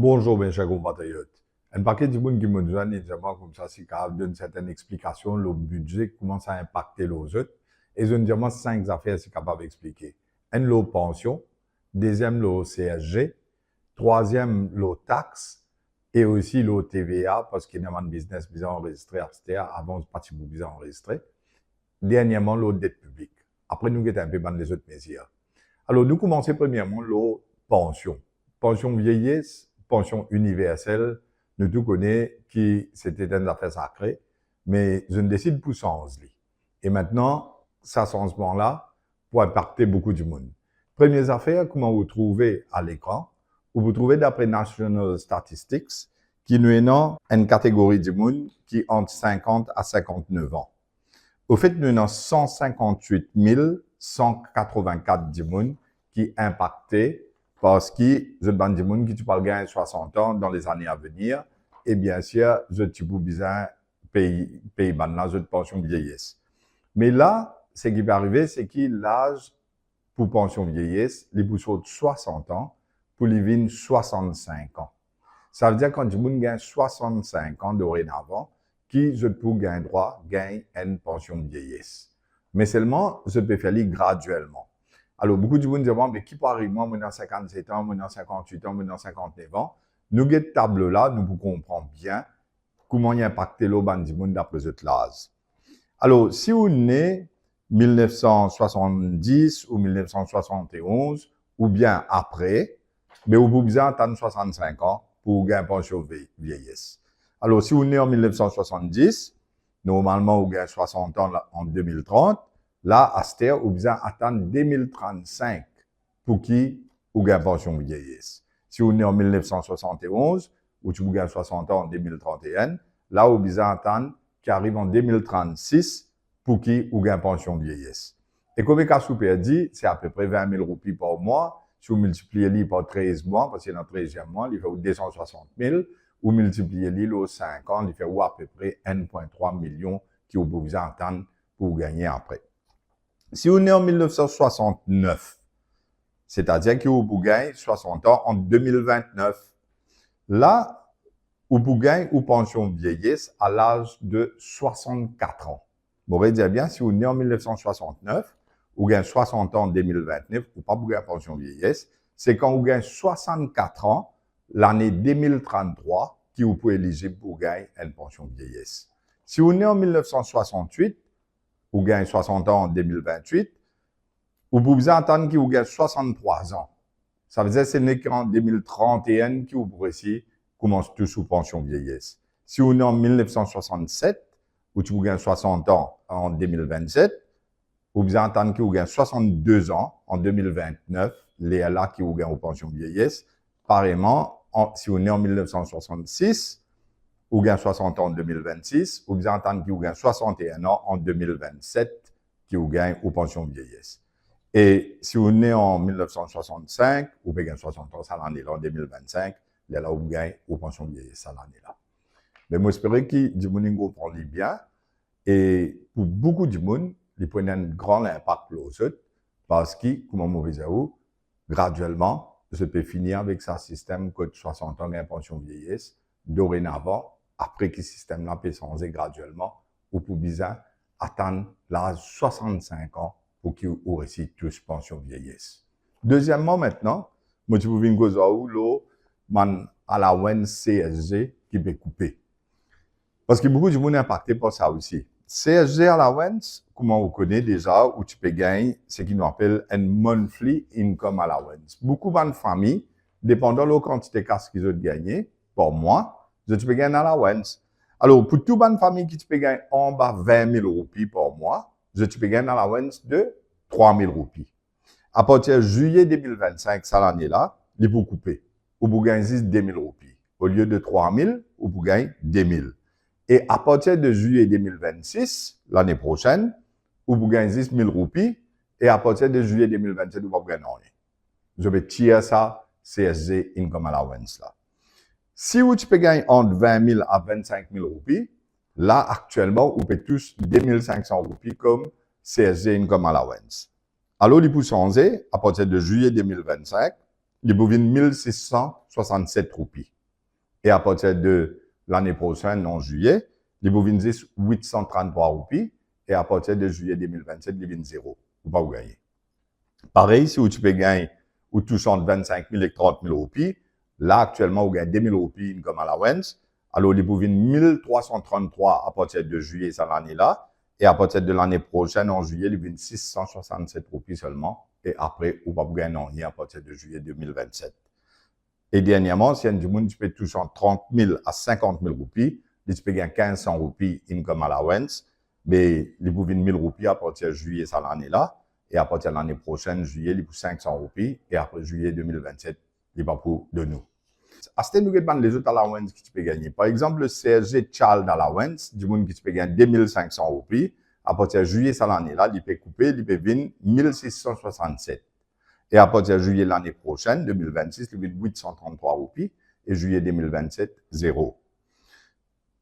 Bonjour, mes chers compatriotes. Un paquet de monde qui me donne évidemment comme ça, c'est capable d'une certaine explication, le budget, comment ça a impacté les autres. Et je ne dis 5 affaires, c'est capable d'expliquer. Un, le pension. Deuxième, le CSG. Troisième, le taxe. Et aussi le TVA, parce qu'il y a un business bien enregistré, etc. Avant, c'est pas si bien enregistré. Dernièrement, le dette publique. Après, nous, avons un peu les autres mesures. Alors, nous commençons premièrement la pension. Pension vieillesse, pension universelle, nous tous connaissons qui c'était une affaire sacrée, mais je ne décide pour changer. Et maintenant, ça changement-là pour impacter beaucoup de monde. Première affaire, comment vous trouvez à l'écran, vous trouvez d'après National Statistics, qui nous est une catégorie de monde qui entre 50 à 59 ans. Au fait, nous avons 158 184 de monde qui impacté parce que je demande des gens qui tu parles gagner 60 ans dans les années à venir et bien sûr je tu peux bien payer maintenant je pension vieillesse. Mais là, ce qui peut arriver, c'est que l'âge pour pension vieillesse, les pour 60 ans pour les vivre 65 ans. Ça veut dire quand tu gagne 65 ans dorénavant, qui je peux gagner droit, gagne une pension vieillesse. Mais seulement, je peux faire graduellement. Alors, beaucoup de gens disent, mais qui peut arriver, moi, dans 57 ans, moi, dans 58 ans, moi, dans 59 ans. Nous, cette table-là, nous comprendre bien comment il a impacté le band du monde d'après cette l'âge. Alors, si vous né 1970 ou 1971, ou bien après, mais vous pouvez besoin attendre 65 ans pour gagner pension vieillesse. Alors, si vous né en 1970, normalement, vous gagnez 60 ans en 2030. Là, à cette heure, vous besoin attendre 2035 pour qui vous gagnez pension vieillesse. Si vous né en 1971, ou tu gagnes 60 ans en 2031, là, vous besoin attendre qui arrive en 2036 pour qui vous gagnez pension vieillesse. Et comme le super dit, c'est à peu près 20 000 roupies par mois. Si vous multipliez par 13 mois, parce que dans le 13e mois, il fait 260 000, ou multipliez par 5 ans, il fait à peu près 1,3 million qui vous pouvez attendre pour gagner après. Si vous êtes en 1969, c'est-à-dire que vous pouvez gagner 60 ans en 2029, là, vous pouvez gagner une pension vieillesse à l'âge de 64 ans. Vous pourrez dire bien, si vous êtes en 1969, vous gagnez 60 ans en 2029, vous pas gagner pension vieillesse. C'est quand vous gagnez 64 ans, l'année 2033, que vous pouvez éligible pour gagner une pension vieillesse. Si vous êtes en 1968, vous gagnez 60 ans en 2028, vous pouvez entendre que vous gagnez 63 ans. Ça veut dire que ce n'est qu'en 2031 que vous pourrez commencer tout sous pension vieillesse. Si vous êtes en 1967, ou tu gagnez 60 ans en 2027, vous pouvez entendre que vous gagnez 62 ans en 2029, les là qui vous gagnent aux pensions vieillesse. Pareillement, si vous êtes en 1966, vous gagnez 60 ans en 2026, vous pouvez entendre que vous gagnez 61 ans en 2027, qui vous gagnent aux pensions vieillesse. Et si vous êtes en 1965, vous pouvez gagner 60 ans, ça l'année-là, en 2025, là, vous gagnez aux pensions vieillesse, ça l'année-là. Mais moi, j'espère que du monde comprend bien. Et pour beaucoup de monde, ils prennent un grand impact pour eux autres, parce que, comme on vous dit, graduellement, je peux finir avec ce système que 60 ans, gagne pension vieillesse, dorénavant, après que ce système-là peut changer graduellement, ou pour bien attendre l'âge 65 ans pour qu'ils aient réussi tous pension vieillesse. Deuxièmement, maintenant, moi, je vais vous dire man à la CSG qui peut couper. Parce que beaucoup de monde est impacté par ça aussi. CSG allowance, comment vous connaissez déjà, où tu peux gagner ce qu'on appelle un monthly income allowance. Beaucoup de familles, dépendant de la quantité de cash qu'ils ont gagné, par mois, tu peux gagner un allowance. Alors, pour toute bonne famille qui peut gagner en bas 20 000 roupies par mois, tu peux gagner un allowance de 3 000 roupies. À partir de juillet 2025, ça l'année-là, il faut couper. Vous pouvez gagner 2 000 roupies. Au lieu de 3 000, vous pouvez gagner 2 000. Et à partir de juillet 2026, l'année prochaine, vous pouvez gagner 10 000 roupies. Et à partir de juillet 2027, vous pouvez gagner rien. Je vais tirer ça, CSG Income Allowance là. Si vous pouvez gagner entre 20 000 à 25 000 roupies, là, actuellement, vous pouvez tous 2 500 roupies comme CSG Income Allowance. Alors, il peut changer à partir de juillet 2025. il vous vient 1667 roupies. Et à partir de l'année prochaine, en juillet, il vous vient 833 roupies. Et à partir de juillet 2027, il vient 0. Vous pas vous gagner. Pareil, si vous peux gagner ou touche entre 25 000 et 30 000 roupies, là, actuellement, vous gagnez 2 000 roupies comme allowance. Alors, il vous vient 1333 à partir de juillet, cette année-là. Et à partir de l'année prochaine, en juillet, il vient 667 roupies seulement. Et après, vous ne pouvez pas gagner rien à partir de juillet 2027. Et dernièrement, si il y a du monde qui peut toucher entre 30 000 à 50 000 roupies, il peut gagner 1500 roupies income allowance. Mais il vous vient 1000 roupies à partir de juillet, cette année-là. Et à partir de l'année prochaine, juillet, il pour 500 roupies. Et après juillet 2027, il va pour de nous. À ce nous regardons les autres allowances que tu peux gagner. Par exemple, le CSG Child Allowance, du monde qui tu peux gagner 2500 roupies. À partir de juillet, cette année-là, il peut couper, il peut venir 1667. Et à partir de juillet l'année prochaine, 2026, il vient 833 roupies. Et juillet 2027, 0.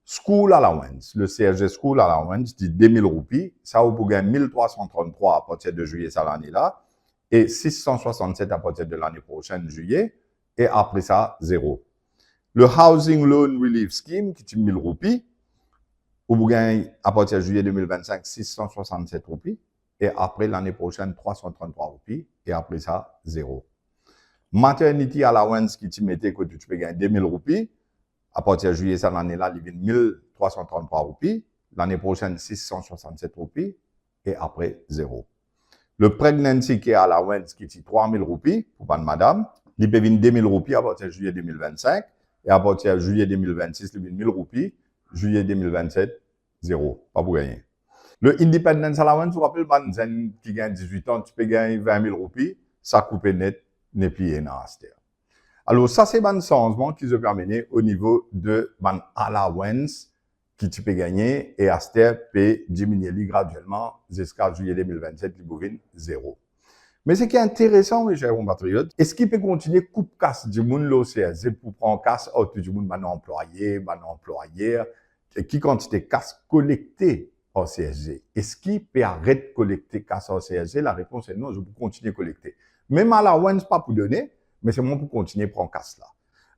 School Allowance, le CSG School Allowance dit 2000 roupies. Ça, vous pouvez gagner 1333 à partir de juillet cette année-là et 667 à partir de l'année prochaine, juillet, et après ça, 0. Le Housing Loan Relief Scheme, qui est 1000 roupies, vous gagnez à partir de juillet 2025, 667 roupies, et après l'année prochaine, 333 roupies, et après ça, 0. Maternity Allowance, qui mettait que tu peux gagner 2000 roupies, à partir de juillet, cette année-là, il vient 1333 roupies. L'année prochaine, 667 roupies. Et après, 0. Le Pregnancy Care Allowance, qui est 3000 roupies, pour pas de madame, il peut venir 2000 roupies à partir de juillet 2025. Et à partir de juillet 2026, il vient 1000 roupies. Juillet 2027, 0. Pas pour gagner. Le Independence Allowance, vous vous rappelez, man, qui gagne 18 ans, tu peux gagner 20 000 roupies. Ça coupe net, n'est plié dans la terre. Alors, ça, c'est un changement qui se permet au niveau de ban allowance qui tu peux gagner et Aster peut diminuer graduellement jusqu'à juillet 2027, il bovine 0. Mais ce qui est intéressant, mes chers compatriotes, est-ce qu'il peut continuer coupe casse du monde l'OCSG pour prendre casse autour du monde, ban employé, qui quantité casse collectée au CSG? Est-ce qu'il peut arrêter de collecter casse au CSG? La réponse est non, je peux continuer à collecter. Même allowance, pas pour donner, mais c'est moi pour continuer à prendre casse là.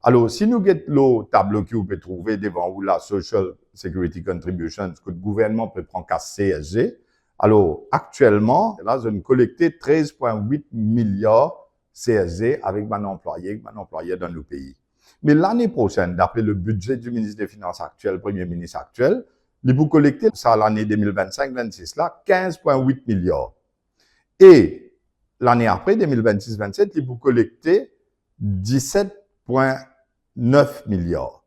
Alors, si nous avons le tableau que vous pouvez trouver devant vous, la Social Security Contributions, que le gouvernement peut prendre casse CSG, alors, actuellement, là, je collecté 13,8 milliards CSG avec mon employé dans le pays. Mais l'année prochaine, d'après le budget du ministre des Finances actuel, Premier ministre actuel, il faut collecter ça l'année 2025-26 là, 15,8 milliards. Et l'année après, 2026-27, il faut collecter 17,9 milliards.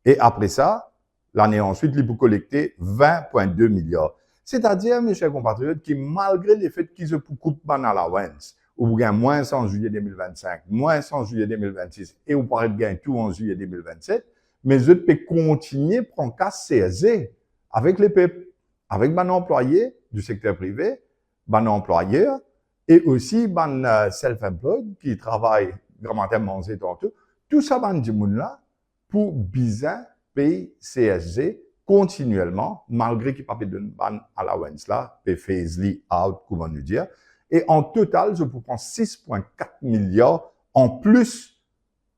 Et après ça, l'année ensuite, il faut collecter 20,2 milliards. C'est-à-dire, mes chers compatriotes, qui malgré le fait qu'ils se coupent ban allowance, ou vous gagnez moins en juillet 2025, moins en juillet 2026, et vous pourrez gagner tout en juillet 2027, mais je peux continuer à prendre casse CSG avec les peuples, avec mon employé du secteur privé, mon employeur, et aussi mon self-employed qui travaille grammairement tantôt. Tout ça, ban du monde là, pour bien payer CSG continuellement, malgré qu'il n'y ait pas de ban allowance là, peut phase-li out, comment nous dire. Et en total, je peux prendre 6,4 milliards en plus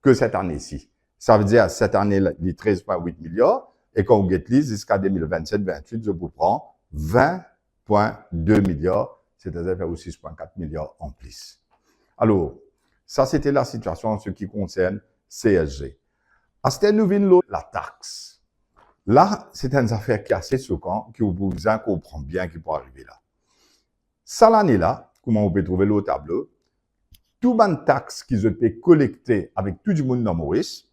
que cette année-ci. Ça veut dire, cette année, les 13,8 milliards, et quand vous get jusqu'à 2027-28, je peux prendre 20,2 milliards, c'est-à-dire faire 6,4 milliards en plus. Alors, ça, c'était la situation en ce qui concerne CSG. À cette nouvelle, la taxe. Là, c'est une affaire qui est assez choquante, que vous pouvez comprendre bien qui peut arriver là. Ça, l'année-là, comment vous pouvez trouver le tableau, tout ban taxe qui se peut collecter avec tout le monde dans Maurice,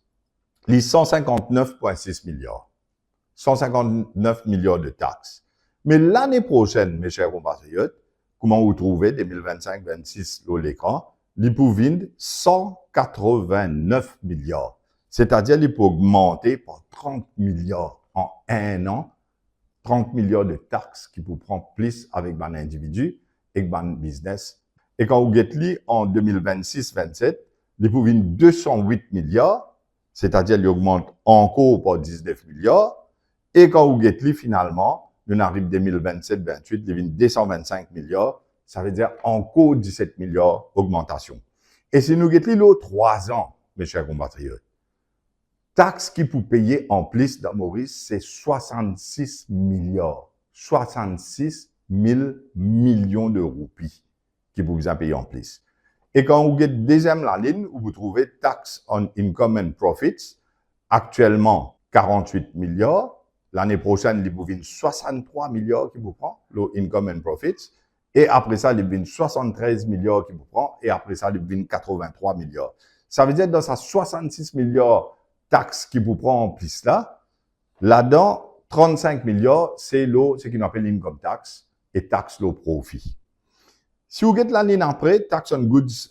les 159,6 milliards. 159 milliards de taxes. Mais l'année prochaine, mes chers compatriotes, comment vous trouvez 2025-26 sur l'écran, les pouvines 189 milliards. C'est-à-dire, il peut augmenter par 30 milliards en un an, 30 milliards de taxes qui peut prendre plus avec un individu et un business. Et quand vous gettez en 2026-27, il peut venir 208 milliards, c'est-à-dire, il augmente encore par 19 milliards. Et quand vous gettez finalement, nous arrivons 2027-28, il vient 225 milliards, ça veut dire encore 17 milliards augmentation. Et si nous regardons 3 ans, mes chers compatriotes, taxes qui pour payer en plus dans Maurice, c'est 66 milliards. 66 000 millions de roupies qui pour vous payer en plus. Et quand vous regardez deuxième la ligne, où vous trouvez tax on income and profits, actuellement 48 milliards. L'année prochaine, il vous vient 63 milliards qui vous prend, le income and profits. Et après ça, il vient 73 milliards qui vous prend. Et après ça, il vient 83 milliards. Ça veut dire que dans sa 66 milliards taxes qui vous prend en plus là-dedans, 35 milliards, c'est ce qu'on appelle l'income tax et taxe le profit. Si vous regardez la ligne après, tax on goods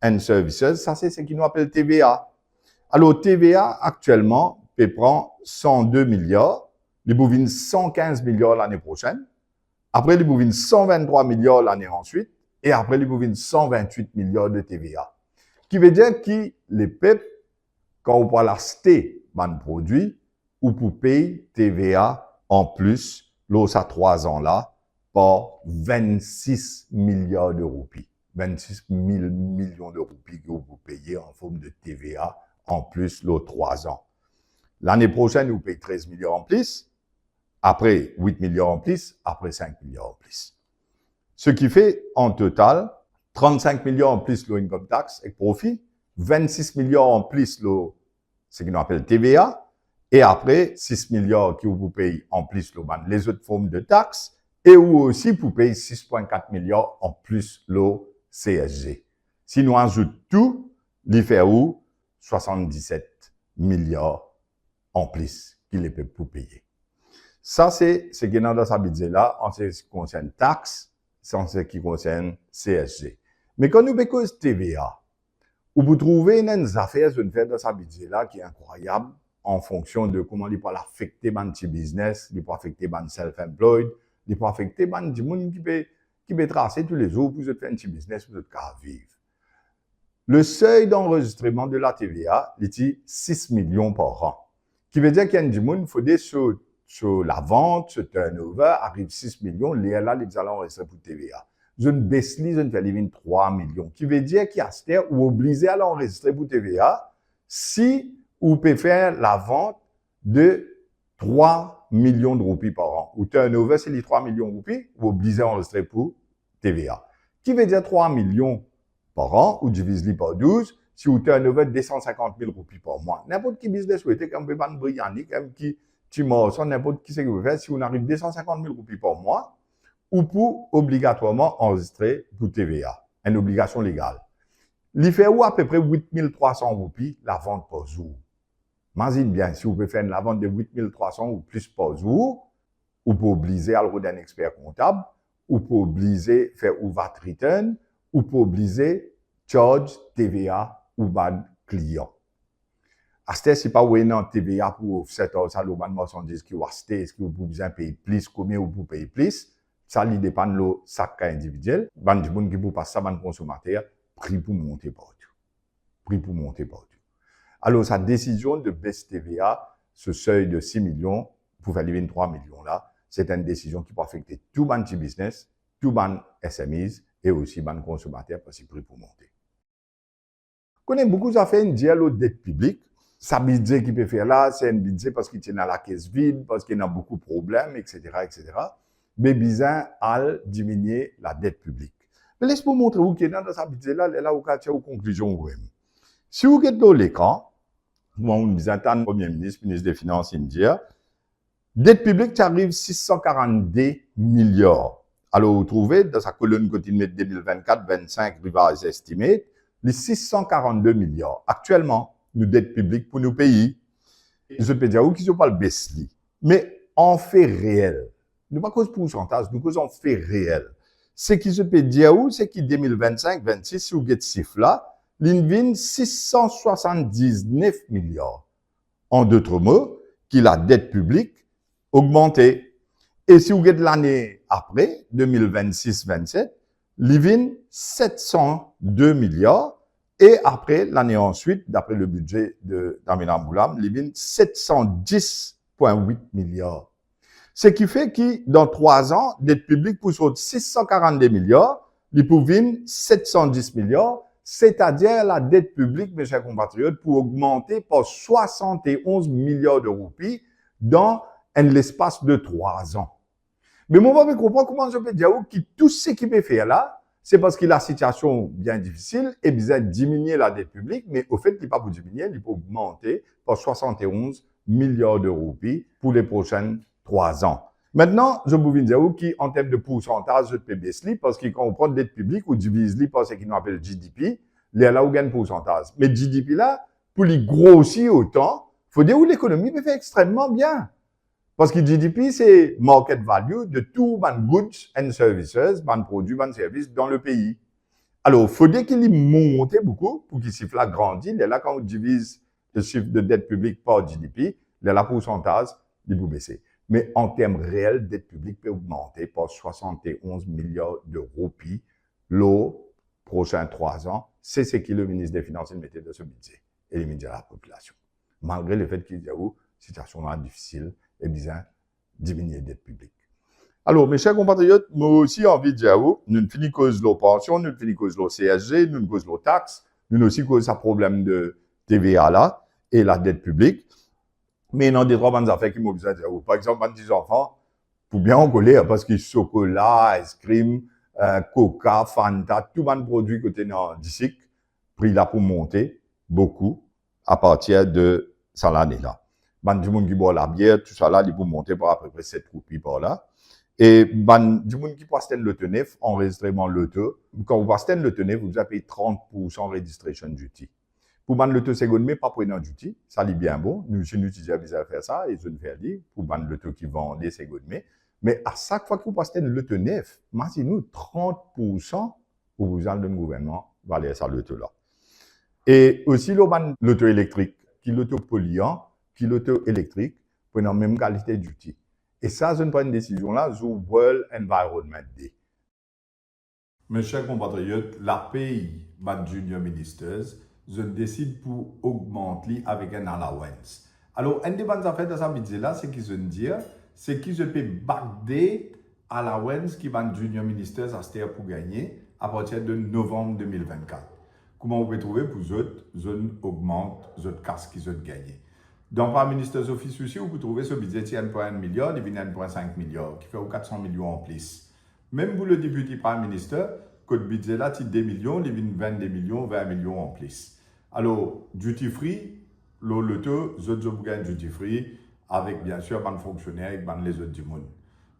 and services, ça c'est ce qu'on appelle TVA. Alors, TVA, actuellement, peut prendre 102 milliards, il vous vient 115 milliards l'année prochaine, après il vous vient 123 milliards l'année ensuite, et après il vous vient 128 milliards de TVA. Qui veut dire que les peuples, quand vous pouvez acheter un produit, ou pour payer TVA en plus, là, ça 3 ans là, par 26 milliards de roupies. 26 000 millions de roupies que vous payez en forme de TVA en plus, là, 3 ans. L'année prochaine, vous payez 13 milliards en plus, après 8 milliards en plus, après 5 milliards en plus. Ce qui fait, en total, 35 milliards en plus, le income tax et profit, 26 milliards en plus, ce qu'on appelle TVA, et après 6 milliards qui vous payez en plus les autres formes de taxes, et vous aussi vous payez 6,4 milliards en plus le CSG. Si nous ajoutons tout, il fait où 77 milliards en plus qu'il est pour payer. Ça, c'est ce qui est dans sa budget là, en ce qui concerne taxes, en ce qui concerne CSG. Mais quand nous parlons TVA, vous trouvez une affaire dans sa budget là qui est incroyable en fonction de comment il peut affecter mon petit business, il peut affecter mon self-employed, il peut affecter mon petit monde qui peut tracer tous les jours pour faire un petit business, pour vivre. Le seuil d'enregistrement de la TVA est 6 millions par an. Qui veut dire qu'il y a un petit monde, il faut dire sur la vente, ce turnover, arrive 6 millions, là, ils allons enregistrer pour TVA. Je ne baisse je ne fais les 3 millions. Qui veut dire qu'il y a ce ou obligé à l'enregistrer pour TVA si vous pouvez faire la vente de 3 millions de roupies par an. Ou turnover, c'est les 3 millions de roupies, vous obligez à enregistrer pour TVA. Qui veut dire 3 millions par an, ou divise-les par 12, si vous turnover 250 000 roupies par mois. N'importe qui business vous êtes, comme pas brillant, comme qui, n'importe qui c'est que vous faites, si vous arrivez 250 000 roupies par mois, ou pour obligatoirement enregistrer pour TVA, une obligation légale. Il fait où à peu près 8 300 roupies la vente par jour. Imagine bien, si vous pouvez faire la vente de 8 300 ou plus par jour, ou pour obliger à le d'un expert comptable, ou pour obliger à faire ou VAT return, ou pour obliger charge TVA ou ban client. À ce c'est pas où non TVA pour cette ça le ban marchandise qui va acheter, est-ce que vous pouvez payer plus, combien vous pouvez payer plus, ça il dépend de chaque cas individuel. Ban du bon qui vous passe ça ban consommateur, prix pour monter partout. Prix pour monter partout. Alors sa décision de baisse TVA, ce seuil de 6 millions pour faire les 23 millions là, c'est une décision qui peut affecter tout ban petit business, tout ban SMEs et aussi ban consommateur parce que prix pour monter. On connaît beaucoup d'affaires une dialogue dette publique. Sa budget qui peut faire là, c'est un budget parce qu'il tient dans la caisse vide, parce qu'il y a beaucoup de problèmes, etc., etc. Mais bizarre à diminuer la dette publique. Mais laisse-moi montrer où qu'il est dans sa budget là, là où il y a une conclusion vous-même. Si vous regardez dans l'écran, vous entendez le Premier ministre, ministre des Finances indien, dette publique qui arrive 642 milliards. Alors, vous trouvez dans sa colonne continue 2024-25 revised estimate, les 642 milliards. Actuellement, nous dette publique pour nos pays. Je peux dire, qui ne sont pas le baisse. Mais en fait réel, nous pas cause pourcentage, nous cause en fait réel. Ce qui se peut dire, c'est que 2025-26, si vous avez ce chiffre là, l'INVIN 679 milliards. En d'autres mots, qui la dette publique augmentée. Et si vous regardez l'année après, 2026-27, l'INVIN 702 milliards. Et après, l'année ensuite, d'après le budget d'Amina Boulam, l'INVIN 710,8 milliards. Ce qui fait que dans 3 ans, dette publique pour 642 milliards, il pour 710 milliards. c'est-à-dire la dette publique, mes chers compatriotes, pour augmenter par 71 milliards de roupies dans l'espace de 3 ans. Mais moi, je comprends comment je peux dire que tout ce qu'il peut faire là, c'est parce que la situation bien difficile et bien diminuer la dette publique, mais au fait, il n'est pas pour diminuer, il peut augmenter par 71 milliards de roupies pour les prochaines 3 ans. Maintenant, je vous dire qu'en termes de pourcentage de PBS, parce que quand on prend dette publique, on divise par ce qu'on appelle GDP, là où on gagne pourcentage. Mais GDP là, pour les grossir autant, il faut dire où l'économie peut faire extrêmement bien. Parce que GDP, c'est market value de tout les goods and services, les produits, les services dans le pays. Alors, il faut dire qu'il monte beaucoup pour qu'il chiffre là grandit. Là, quand on divise le chiffre de dette publique par GDP, là, le pourcentage, il peut baisser. Mais en termes réels, dette publique peut augmenter par 71 milliards de roupies les prochains 3 ans. C'est ce que le ministre des Finances mettait dans ce budget et il dit à la population. Malgré le fait qu'il y a une situation difficile, et bien, diminuer la dette publique. Alors, mes chers compatriotes, moi aussi, envie de dire, nous finissons cause de la pension, nous finissons cause de la CSG, nous cause de la taxe, nous aussi cause de problème de TVA là, et la dette publique. Mais il y a des trois bonnes affaires qui m'ont besoin de dire. Par exemple, les enfants, pour bien en colère, parce que chocolat, ice cream, coca, fanta, tout les produits côté d'ici, prix là pour monter beaucoup à partir de cette année-là. Du monde qui boit la bière, tout ça là, il peut monter par à peu près 7 roupies par là. Et du monde qui passe le tenef, enregistrement l'auto, quand vous passez le tenef, vous avez payé 30% registration duty. Pour ban l'auto seconde, mais pas prenant duty, ça lit bien bon. Nous, si nous utilisons à faire ça, et je ne fais dire, pour ban l'auto qui vend des secondes, mais à chaque fois que vous passez l'auto neuf, nous 30% pour vous avez le gouvernement, va aller ça l'auto là. Et aussi, l'auto électrique, qui l'auto polluant, qui l'auto électrique, pour la même qualité d'outil. Et ça, je ne prends une décision là, je World Environment Day. Mes chers compatriotes, la pays, junior ministers, je décide pour augmenter avec un allowance. Alors, une des bonnes affaires de ça budget là, c'est qu'ils se dire, c'est qu'ils peux backdate allowance qui va junior ministers à ce pour gagner à partir de novembre 2024. Comment vous pouvez trouver pour autres, zone augmente, autres casques qui ont gagné. Dans par Minister's Office aussi, vous pouvez trouver ce budget qui est 1,1 milliard, il vient 1,5 milliard, qui fait 400 millions en plus. Même pour le député Prime Minister, que le budget là, il 2 millions, il vient 22 millions, 20 millions en plus. Alors, duty free, l'auto, les autres gagnent duty free, avec bien sûr les fonctionnaires et les autres du monde.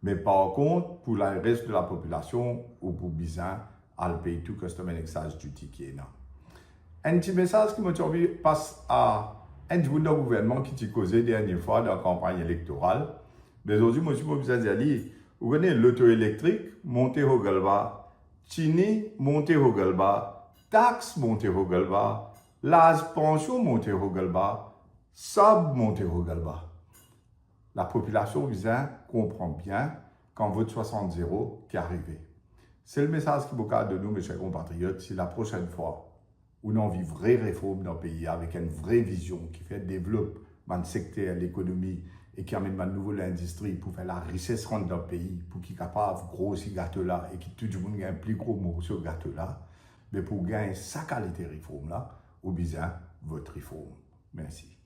Mais par contre, pour le reste de la population, ou pour bizarre, elle paye tout customer excise duty qui est là. Un petit message qui m'a envie passe à un du gouvernement qui t'a causé dernière fois dans la campagne électorale. Mais aujourd'hui, moi, je suis besoin de dire, vous connaissez l'auto électrique, montez au galba, chini, montez au galba, taxe, montez au galba, l'âge pension, montez au galba, sub, montez au galba. La population comprend bien quand votre 60-0 qui est arrivé. C'est le message qui vous garde de nous, mes chers compatriotes, si la prochaine fois, où on a une vraie réforme dans le pays avec une vraie vision qui fait développer le secteur, l'économie et qui amène une nouvelle industrie pour faire la richesse rendre dans le pays, pour qu'il soit capable de grossir ce gâteau-là et que tout le monde ait un plus gros mot sur ce gâteau-là, mais pour gagner sa qualité de réforme-là, ou bien votre réforme. Merci.